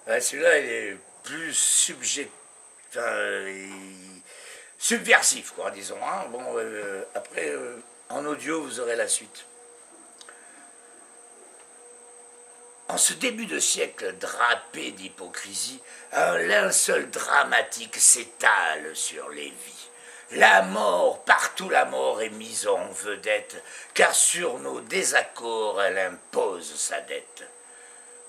Celui-là, il est plus subversif, quoi, disons. Hein. Bon, après, en audio, vous aurez la suite. En ce début de siècle drapé d'hypocrisie, un linceul dramatique s'étale sur les vies. La mort, partout la mort est mise en vedette, car sur nos désaccords elle impose sa dette.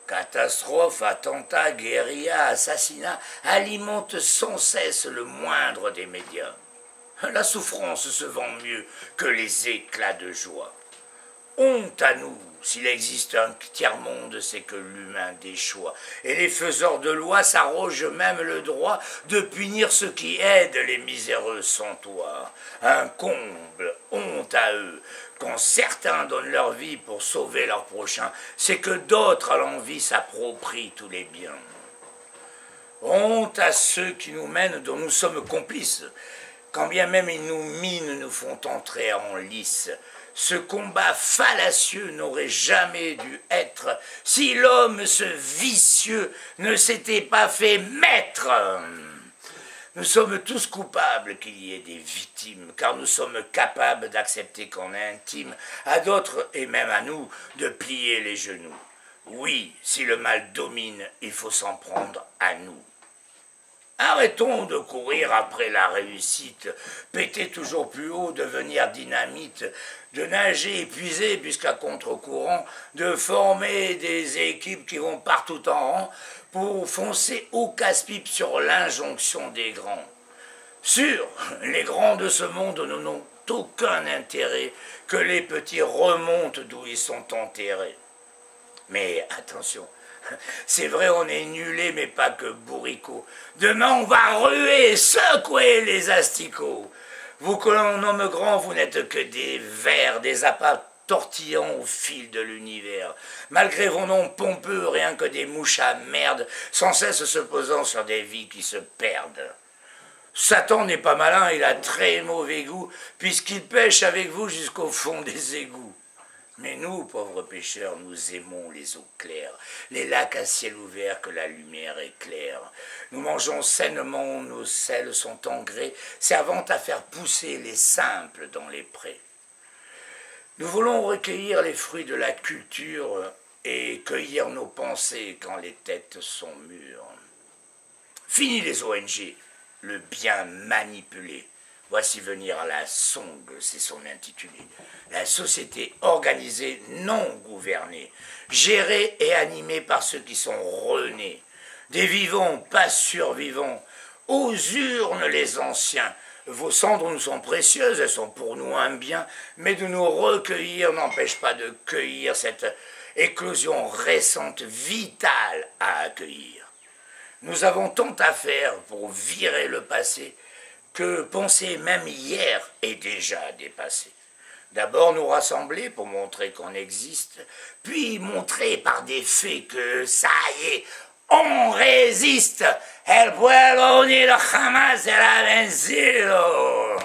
Catastrophes, attentats, guérillas, assassinats alimentent sans cesse le moindre des médias. La souffrance se vend mieux que les éclats de joie. Honte à nous, s'il existe un tiers-monde, c'est que l'humain déchoit. Et les faiseurs de loi s'arrogent même le droit de punir ceux qui aident les miséreux sans toit. Un comble, honte à eux. Quand certains donnent leur vie pour sauver leur prochain, c'est que d'autres à l'envie s'approprient tous les biens. Honte à ceux qui nous mènent, dont nous sommes complices. Quand bien même ils nous minent, nous font entrer en lice. Ce combat fallacieux n'aurait jamais dû être si l'homme, ce vicieux, ne s'était pas fait maître. Nous sommes tous coupables qu'il y ait des victimes, car nous sommes capables d'accepter qu'en intime, à d'autres et même à nous, de plier les genoux. Oui, si le mal domine, il faut s'en prendre à nous. Arrêtons de courir après la réussite, péter toujours plus haut, devenir dynamite, de nager épuisé puisqu'à contre-courant, de former des équipes qui vont partout en rang pour foncer au casse-pipe sur l'injonction des grands. Sûr, les grands de ce monde n'ont aucun intérêt que les petits remontent d'où ils sont enterrés. Mais attention, c'est vrai, on est nulés, mais pas que bourricots. Demain, on va ruer, secouer les asticots. Vous que l'on nomme grands, vous n'êtes que des vers, des appâts tortillant au fil de l'univers. Malgré vos noms pompeux, rien que des mouches à merde, sans cesse se posant sur des vies qui se perdent. Satan n'est pas malin, il a très mauvais goût, puisqu'il pêche avec vous jusqu'au fond des égouts. Mais nous, pauvres pêcheurs, nous aimons les eaux claires, les lacs à ciel ouvert que la lumière éclaire. Nous mangeons sainement, nos sels sont engrais, servant à faire pousser les simples dans les prés. Nous voulons recueillir les fruits de la culture et cueillir nos pensées quand les têtes sont mûres. Fini les ONG, le bien manipulé. Voici venir la Song, c'est son intitulé. La société organisée, non gouvernée, gérée et animée par ceux qui sont renés. Des vivants, pas survivants. Aux urnes les anciens. Vos cendres nous sont précieuses, elles sont pour nous un bien, mais de nous recueillir n'empêche pas de cueillir cette éclosion récente, vitale à accueillir. Nous avons tant à faire pour virer le passé, que penser même hier est déjà dépassé. D'abord nous rassembler pour montrer qu'on existe, puis montrer par des faits que ça y est, on résiste. El pueblo unido jamás será vencido.